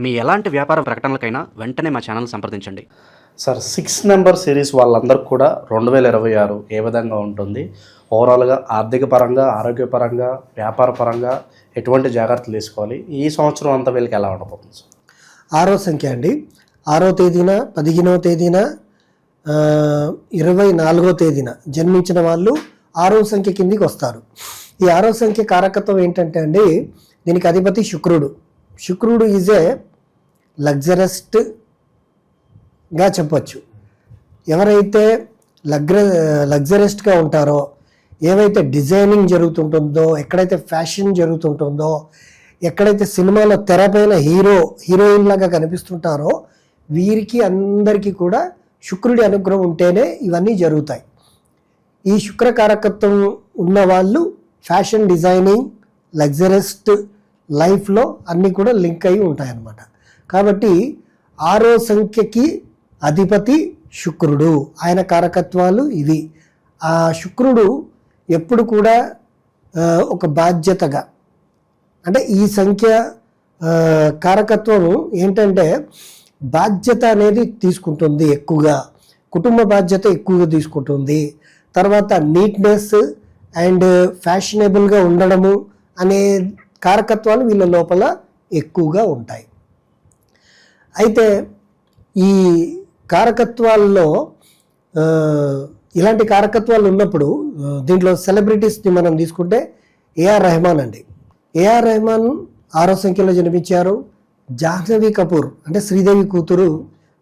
మీ ఎలాంటి వ్యాపార ప్రకటనలకైనా వెంటనే మా ఛానల్ సంప్రదించండి. సార్ 6 నెంబర్ సిరీస్ వాళ్ళందరికీ కూడా 2026 ఏ విధంగా ఉంటుంది? ఓవరాల్గా ఆర్థిక పరంగా, ఆరోగ్యపరంగా, వ్యాపార పరంగా ఎటువంటి జాగ్రత్తలు తీసుకోవాలి? ఈ సంవత్సరం అంతా వీళ్ళకి ఎలా ఉండబోతుంది సార్? 6వ సంఖ్య అండి. 6వ తేదీన, 15వ తేదీన, 24వ తేదీన జన్మించిన వాళ్ళు 6వ సంఖ్య కిందికి వస్తారు. ఈ 6వ సంఖ్య కారకత్వం ఏంటంటే అండి, దీనికి అధిపతి శుక్రుడు. శుక్రుడు ఈజ్ ఏ లగ్జరస్ట్గా చెప్పచ్చు. ఎవరైతే లగ్జరస్ట్గా ఉంటారో, ఏవైతే డిజైనింగ్ జరుగుతుంటుందో, ఎక్కడైతే ఫ్యాషన్ జరుగుతుంటుందో, ఎక్కడైతే సినిమాలో తెరపైన హీరోయిన్ లాగా కనిపిస్తుంటారో, వీరికి అందరికీ కూడా శుక్రుడి అనుగ్రహం ఉంటేనే ఇవన్నీ జరుగుతాయి. ఈ శుక్ర కారకత్వం ఉన్న వాళ్ళు ఫ్యాషన్ డిజైనింగ్, లగ్జరస్ట్ లైఫ్లో అన్నీ కూడా లింక్ అయి ఉంటాయన్నమాట. కాబట్టి 6వ సంఖ్యకి అధిపతి శుక్రుడు. ఆయన కారకత్వాలు ఇవి. ఆ శుక్రుడు ఎప్పుడు కూడా ఒక బాధ్యతగా, అంటే ఈ సంఖ్య కారకత్వం ఏంటంటే బాధ్యత అనేది తీసుకుంటుంది ఎక్కువగా, కుటుంబ బాధ్యత ఎక్కువగా తీసుకుంటుంది. తర్వాత నీట్నెస్ అండ్ ఫ్యాషనబుల్గా ఉండడము అనే కారకత్వాలు వీళ్ళ లోపల ఎక్కువగా ఉంటాయి. అయితే ఈ కారకత్వాల్లో ఇలాంటి కారకత్వాలు ఉన్నప్పుడు దీంట్లో సెలబ్రిటీస్ని మనం తీసుకుంటే ఏఆర్ రెహమాన్ అండి. ఏఆర్ రెహమాన్ 6వ సంఖ్యలో జన్మించారు. జాహ్నవి కపూర్ అంటే శ్రీదేవి కూతురు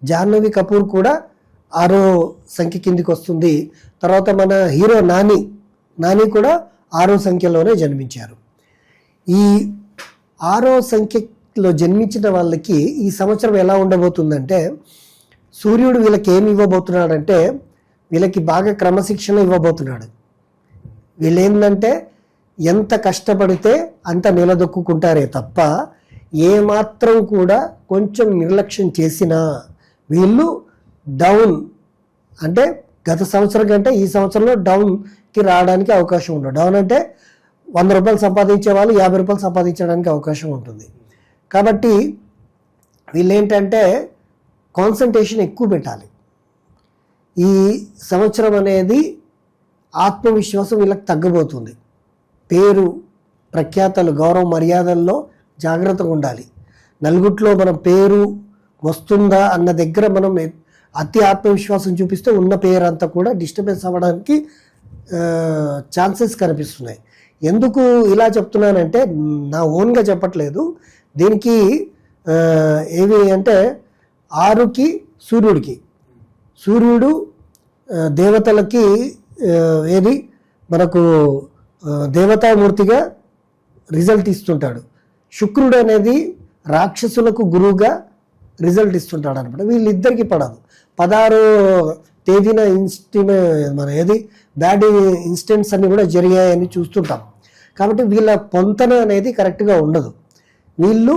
జాహ్నవి కపూర్ కూడా 6వ సంఖ్య కిందికి వస్తుంది. తర్వాత మన హీరో నాని కూడా 6వ సంఖ్యలోనే జన్మించారు. ఈ 6వ సంఖ్యలో జన్మించిన వాళ్ళకి ఈ సంవత్సరం ఎలా ఉండబోతుందంటే, సూర్యుడు వీళ్ళకి ఏమి ఇవ్వబోతున్నాడంటే, వీళ్ళకి బాగా క్రమశిక్షణ ఇవ్వబోతున్నాడు. వీళ్ళు ఏంటంటే ఎంత కష్టపడితే అంత నిలదొక్కుంటారే తప్ప ఏమాత్రం కూడా కొంచెం నిర్లక్ష్యం చేసినా వీళ్ళు డౌన్, అంటే గత సంవత్సరం కంటే ఈ సంవత్సరంలో డౌన్కి రావడానికి అవకాశం ఉండదు. డౌన్ అంటే 100 రూపాయలు సంపాదించే వాళ్ళు 50 రూపాయలు సంపాదించడానికి అవకాశం ఉంటుంది. కాబట్టి వీళ్ళు ఏంటంటే కాన్సన్ట్రేషన్ ఎక్కువ పెట్టాలి. ఈ సంవత్సరం అనేది ఆత్మవిశ్వాసం వీళ్ళకి తగ్గబోతుంది. పేరు ప్రఖ్యాతలు, గౌరవ మర్యాదల్లో జాగ్రత్తగా ఉండాలి. నలుగుట్లో మనం పేరు వస్తుందా అన్న దగ్గర మనం అతి ఆత్మవిశ్వాసం చూపిస్తే ఉన్న పేరు అంతా కూడా డిస్టర్బెన్స్ అవ్వడానికి ఛాన్సెస్ కనిపిస్తున్నాయి. ఎందుకు ఇలా చెప్తున్నానంటే నా ఓన్గా చెప్పట్లేదు. దీనికి ఏవి అంటే 6కి సూర్యుడు దేవతలకి ఏది మనకు దేవతామూర్తిగా రిజల్ట్ ఇస్తుంటాడు. శుక్రుడు అనేది రాక్షసులకు గురువుగా రిజల్ట్ ఇస్తుంటాడు అనమాట. వీళ్ళిద్దరికి పడదు. 16వ తేదీన మన ఏది బ్యాడ్ ఇన్సిడెంట్స్ అన్ని కూడా జరిగాయని చూస్తుంటాం. కాబట్టి వీళ్ళ పొంతన అనేది కరెక్ట్గా ఉండదు. వీళ్ళు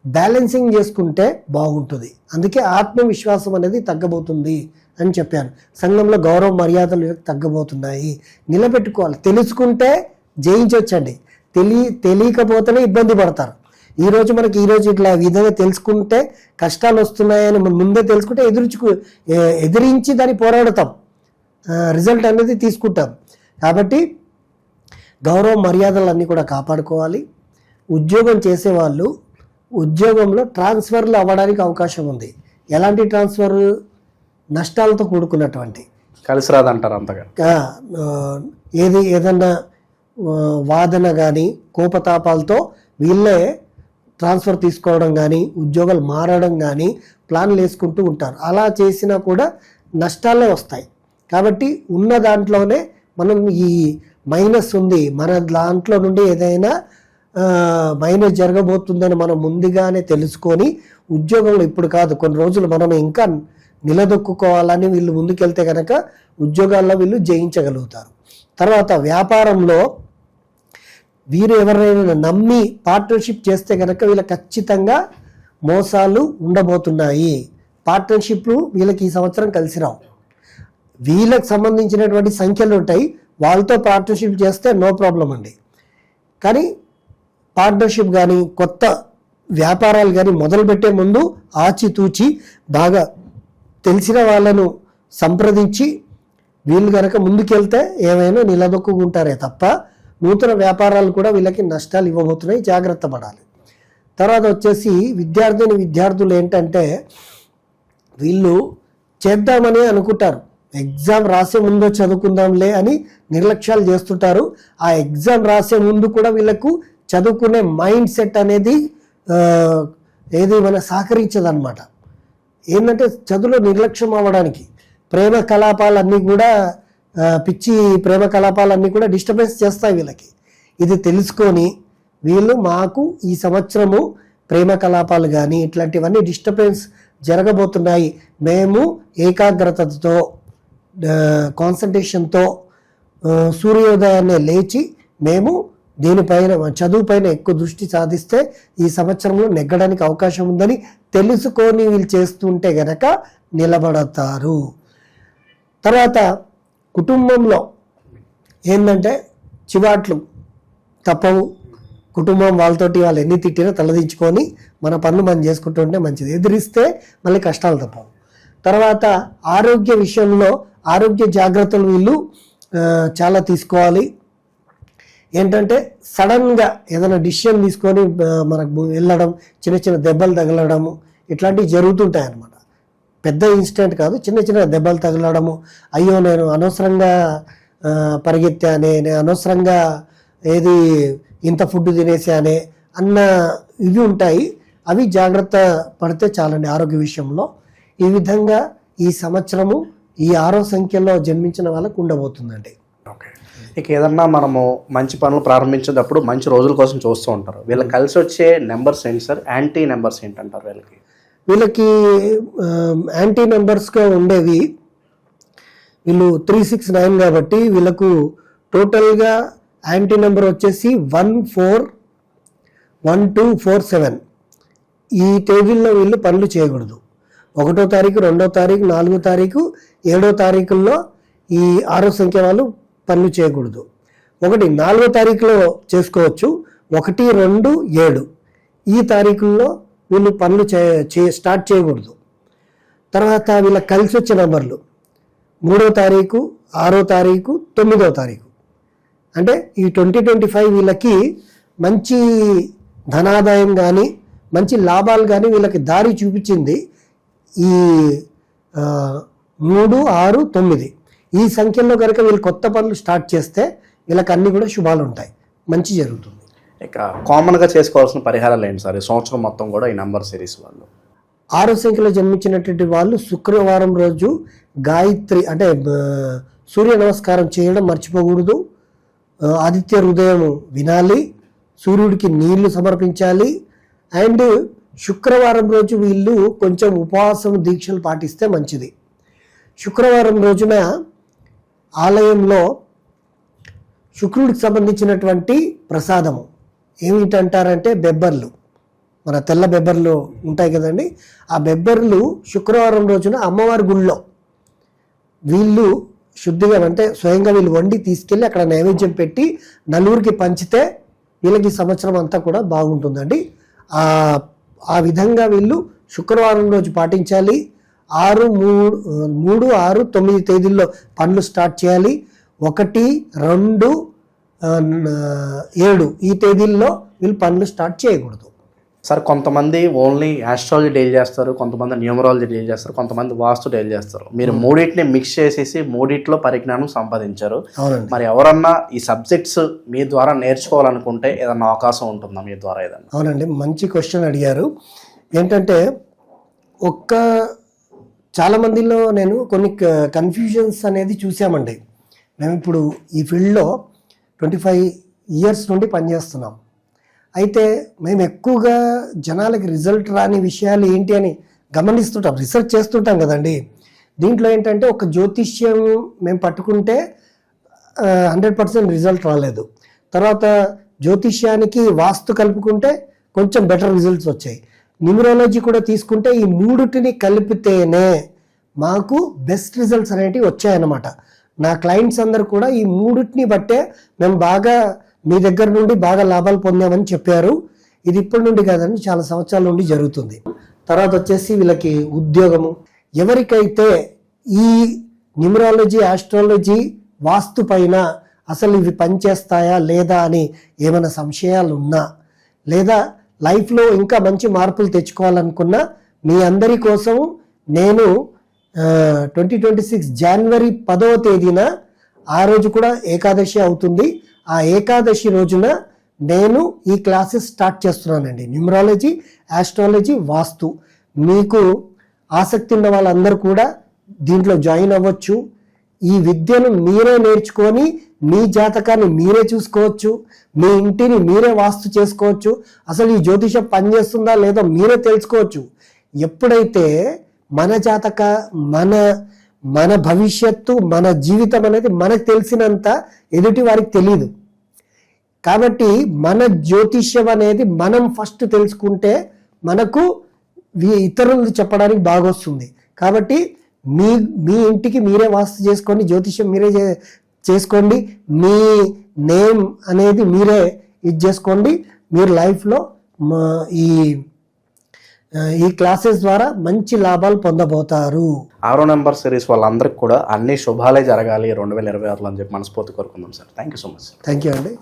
బ్యాలెన్సింగ్ చేసుకుంటే బాగుంటుంది. అందుకే ఆత్మవిశ్వాసం అనేది తగ్గబోతుంది అని చెప్పాను. సంఘంలో గౌరవ మర్యాదలు తగ్గబోతున్నాయి. నిలబెట్టుకోవాలి. తెలుసుకుంటే జయించవచ్చండి. తెలియకపోతేనే ఇబ్బంది పడతారు. ఈరోజు ఇట్లా విధంగా తెలుసుకుంటే కష్టాలు వస్తున్నాయని ముందే తెలుసుకుంటే ఎదిరించి దాన్ని పోరాడతాం, రిజల్ట్ అనేది తీసుకుంటాం. కాబట్టి గౌరవ మర్యాదలన్నీ కూడా కాపాడుకోవాలి. ఉద్యోగం చేసేవాళ్ళు ఉద్యోగంలో ట్రాన్స్ఫర్లు అవ్వడానికి అవకాశం ఉంది. ఎలాంటి ట్రాన్స్ఫర్? నష్టాలతో కూడుకున్నటువంటి, కలిసి రాదంటారు అంతగా. ఏదన్నా వాదన కానీ కోపతాపాలతో వీళ్ళే ట్రాన్స్ఫర్ తీసుకోవడం కానీ ఉద్యోగాలు మారడం కానీ ప్లాన్లు వేసుకుంటూ ఉంటారు. అలా చేసినా కూడా నష్టాలే వస్తాయి. కాబట్టి ఉన్న దాంట్లోనే మనం ఈ మైనస్ ఉంది, మన దాంట్లో నుండి ఏదైనా మైనస్ జరగబోతుందని మనం ముందుగానే తెలుసుకొని ఉద్యోగంలో ఇప్పుడు కాదు కొన్ని రోజులు మనం ఇంకా నిలదొక్కుకోవాలని వీళ్ళు ముందుకెళ్తే కనుక ఉద్యోగాల్లో వీళ్ళు జయించగలుగుతారు. తర్వాత వ్యాపారంలో వీరు ఎవరైనా నమ్మి పార్ట్నర్షిప్ చేస్తే కనుక వీళ్ళ ఖచ్చితంగా మోసాలు ఉండబోతున్నాయి. పార్ట్నర్షిప్లు వీళ్ళకి ఈ సంవత్సరం కలిసి రావు. వీళ్ళకి సంబంధించినటువంటి సంఖ్యలు ఉంటాయి, వాళ్ళతో పార్ట్నర్షిప్ చేస్తే నో ప్రాబ్లం అండి. కానీ పార్ట్నర్షిప్ కానీ కొత్త వ్యాపారాలు కానీ మొదలుపెట్టే ముందు ఆచితూచి బాగా తెలిసిన వాళ్ళను సంప్రదించి వీళ్ళు కనుక ముందుకెళ్తే ఏమైనా నిలదొక్కుంటారే తప్ప నూతన వ్యాపారాలు కూడా వీళ్ళకి నష్టాలు ఇవ్వబోతున్నాయి, జాగ్రత్త పడాలి. తర్వాత వచ్చేసి విద్యార్థులు ఏంటంటే వీళ్ళు చేద్దామని అనుకుంటారు, ఎగ్జామ్ రాసే ముందు చదువుకుందాంలే అని నిర్లక్ష్యాలు చేస్తుంటారు. ఆ ఎగ్జామ్ రాసే ముందు కూడా వీళ్ళకు చదువుకునే మైండ్ సెట్ అనేది సహకరించదన్నమాట. ఏంటంటే చదువులో నిర్లక్ష్యం అవ్వడానికి ప్రేమ కలాపాలన్నీ కూడా పిచ్చి ప్రేమ కలాపాలన్నీ కూడా డిస్టర్బెన్స్ చేస్తాయి వీళ్ళకి. ఇది తెలుసుకొని వీళ్ళు మాకు ఈ సంవత్సరము ప్రేమ కలాపాలు కానీ ఇట్లాంటివన్నీ డిస్టర్బెన్స్ జరగబోతున్నాయి, మేము ఏకాగ్రతతో కాన్సన్ట్రేషన్తో సూర్యోదయాన్నే లేచి మేము దీనిపైన చదువుపైన ఎక్కువ దృష్టి సాధిస్తే ఈ సంవత్సరంలో నెగ్గడానికి అవకాశం ఉందని తెలుసుకొని వీళ్ళు చేస్తుంటే గనక నిలబడతారు. తర్వాత కుటుంబంలో ఏంటంటే చివాట్లు తప్పవు. కుటుంబం వాళ్ళతోటి వాళ్ళు ఎన్ని తిట్టినా తలదించుకొని మన పనులు మనం చేసుకుంటుంటే మంచిది. ఎదిరిస్తే మళ్ళీ కష్టాలు తప్పవు. తర్వాత ఆరోగ్య విషయంలో ఆరోగ్య జాగ్రత్తలు వీళ్ళు చాలా తీసుకోవాలి. ఏంటంటే సడన్గా ఏదైనా డిసిషన్ తీసుకొని మనకు వెళ్ళడం, చిన్న చిన్న దెబ్బలు తగలడము ఇట్లాంటివి జరుగుతుంటాయి అన్నమాట. పెద్ద ఇన్సిడెంట్ కాదు, చిన్న చిన్న దెబ్బలు తగలడము, అయ్యో నేను అనవసరంగా పరిగెత్తానే, నేను అనవసరంగా ఇంత ఫుడ్ తినేసానే అన్న ఇవి ఉంటాయి. అవి జాగ్రత్త పడితే చాలండి ఆరోగ్య విషయంలో. ఈ విధంగా ఈ సంవత్సరము ఈ 6వ సంఖ్యలో జన్మించిన వాళ్ళకు ఉండబోతుందండి. ఓకే. ఇక ఏదన్నా మనము మంచి పనులు ప్రారంభించేటప్పుడు మంచి రోజుల కోసం చూస్తూ ఉంటారు. వీళ్ళకి కలిసి వచ్చే నెంబర్స్ ఏంటి సార్? యాంటీ నెంబర్స్ ఏంటంటారు వీళ్ళకి యాంటీ నెంబర్స్గా ఉండేవి వీళ్ళు 369 కాబట్టి వీళ్ళకు టోటల్గా యాంటీ నెంబర్ వచ్చేసి 141247. ఈ తేదీల్లో వీళ్ళు పనులు చేయకూడదు. 1వ తారీఖు, 2వ తారీఖు, 4వ తారీఖు, 7వ తారీఖుల్లో ఈ 6వ సంఖ్య వాళ్ళు పనులు చేయకూడదు. 4వ తారీఖులో చేసుకోవచ్చు, 1, 2, 7 ఈ తారీఖుల్లో వీళ్ళు పనులు స్టార్ట్ చేయకూడదు. తర్వాత వీళ్ళకి కలిసి వచ్చే నెంబర్లు 3వ తారీఖు, 6వ తారీఖు, 9వ తారీఖు. అంటే ఈ 2025 వీళ్ళకి మంచి ధనాదాయం కానీ మంచి లాభాలు కానీ వీళ్ళకి దారి చూపించింది ఈ 3, 6, 9 ఈ సంఖ్యల్లో కనుక వీళ్ళు కొత్త పనులు స్టార్ట్ చేస్తే వీళ్ళకి అన్ని కూడా శుభాలు ఉంటాయి, మంచి జరుగుతుంది. ఇక కామన్గా చేసుకోవాల్సిన పరిహారాలు ఏంటి సార్ ఈ సంవత్సరం మొత్తం కూడా ఈ నెంబర్ సిరీస్ వాళ్ళు? 6వ సంఖ్యలో జన్మించినటువంటి వాళ్ళు శుక్రవారం రోజు గాయత్రి అంటే సూర్య నమస్కారం చేయడం మర్చిపోకూడదు. ఆదిత్య హృదయం వినాలి, సూర్యుడికి నీళ్లు సమర్పించాలి. అండ్ శుక్రవారం రోజు వీళ్ళు కొంచెం ఉపవాసం దీక్షలు పాటిస్తే మంచిది. శుక్రవారం రోజున ఆలయంలో శుక్రుడికి సంబంధించినటువంటి ప్రసాదము ఏమిటంటారంటే బెబ్బర్లు, మన తెల్ల బెబ్బర్లు ఉంటాయి కదండి, ఆ బెబ్బర్లు శుక్రవారం రోజున అమ్మవారి గుళ్ళో వీళ్ళు శుద్ధిగా అంటే స్వయంగా వీళ్ళు వండి తీసుకెళ్ళి అక్కడ నైవేద్యం పెట్టి నలుగురికి పంచితే వీళ్ళకి సంవత్సరం అంతా కూడా బాగుంటుందండి. ఆ విధంగా వీళ్ళు శుక్రవారం రోజు పాటించాలి. 6, 3, 6, 9 తేదీల్లో పనులు స్టార్ట్ చేయాలి. 1, 2, 7 ఈ తేదీల్లో వీళ్ళు పనులు స్టార్ట్ చేయకూడదు. సార్ కొంతమంది ఓన్లీ ఆస్ట్రాలజీ డీల్ చేస్తారు, కొంతమంది న్యూమరాలజీ డీల్ చేస్తారు, కొంతమంది వాస్తు డీల్ చేస్తారు. మీరు మూడింటిని మిక్స్ చేసేసి మూడిట్లో పరిజ్ఞానం సంపాదించారు. మరి ఎవరన్నా ఈ సబ్జెక్ట్స్ మీ ద్వారా నేర్చుకోవాలనుకుంటే ఏదన్నా అవకాశం ఉంటుందా మీ ద్వారా ఏదన్నా? అవునండి, మంచి క్వశ్చన్ అడిగారు. ఏంటంటే చాలా మందిలో నేను కొన్ని కన్ఫ్యూజన్స్ అనేది చూసామండి. మేము ఇప్పుడు ఈ ఫీల్డ్లో 25 ఇయర్స్ నుండి పనిచేస్తున్నాం. అయితే మేము ఎక్కువగా జనాలకి రిజల్ట్ రాని విషయాలు ఏంటి అని గమనిస్తుంటాం, రీసెర్చ్ చేస్తుంటాం కదండి. దీంట్లో ఏంటంటే ఒక జ్యోతిష్యం మేము పట్టుకుంటే 100% రిజల్ట్ రాలేదు. తర్వాత జ్యోతిష్యానికి వాస్తు కలుపుకుంటే కొంచెం బెటర్ రిజల్ట్స్ వచ్చాయి. న్యూమరాలజీ కూడా తీసుకుంటే ఈ మూడుటిని కలిపితేనే మాకు బెస్ట్ రిజల్ట్స్ అనేటివి వచ్చాయన్నమాట. నా క్లయింట్స్ అందరు కూడా ఈ మూడింటిని బట్టే మేము బాగా మీ దగ్గర నుండి బాగా లాభాలు పొందామని చెప్పారు. ఇది ఇప్పటి నుండి కాదండి, చాలా సంవత్సరాల నుండి జరుగుతుంది. తర్వాత వచ్చేసి వీళ్ళకి ఉద్యోగము. ఎవరికైతే ఈ న్యూమరాలజీ, ఆస్ట్రాలజీ, వాస్తు పైన అసలు ఇవి పనిచేస్తాయా లేదా అని ఏమైనా సంశయాలు ఉన్నా, లేదా లైఫ్లో ఇంకా మంచి మార్పులు తెచ్చుకోవాలనుకున్నా, మీ అందరి కోసం నేను 2026 జనవరి 10వ తేదీన, ఆ రోజు కూడా ఏకాదశి అవుతుంది, ఆ ఏకాదశి రోజున నేను ఈ క్లాసెస్ స్టార్ట్ చేస్తున్నానండి. న్యూమరాలజీ, ఆస్ట్రాలజీ, వాస్తు. మీకు ఆసక్తి ఉన్న వాళ్ళందరూ కూడా దీంట్లో జాయిన్ అవ్వచ్చు. ఈ విద్యను మీరే నేర్చుకొని మీ జాతకాన్ని మీరే చూసుకోవచ్చు, మీ ఇంటిని మీరే వాస్తు చేసుకోవచ్చు, అసలు ఈ జ్యోతిషం పనిచేస్తుందా లేదో మీరే తెలుసుకోవచ్చు. ఎప్పుడైతే మన జాతక, మన భవిష్యత్తు, మన జీవితం అనేది మనకు తెలిసినంత ఎదుటి వారికి తెలియదు. కాబట్టి మన జ్యోతిష్యం అనేది మనం ఫస్ట్ తెలుసుకుంటే మనకు ఇతరులు చెప్పడానికి బాగొస్తుంది. కాబట్టి మీ ఇంటికి మీరే వాస్తు చేసుకోండి, జ్యోతిష్యం మీరే చేసుకోండి, మీ నేమ్ అనేది మీరే ఇది చేసుకోండి. మీరు లైఫ్లో ఈ క్లాసెస్ ద్వారా మంచి లాభాలు పొందబోతారు. 6వ నెంబర్ సిరీస్ వాళ్ళందరికీ కూడా అన్ని శుభాలే జరగాలి 2026లో అని చెప్పి మనస్ఫూర్తి కోరుకుందాం sir. Thank you so much. Thank you అండి.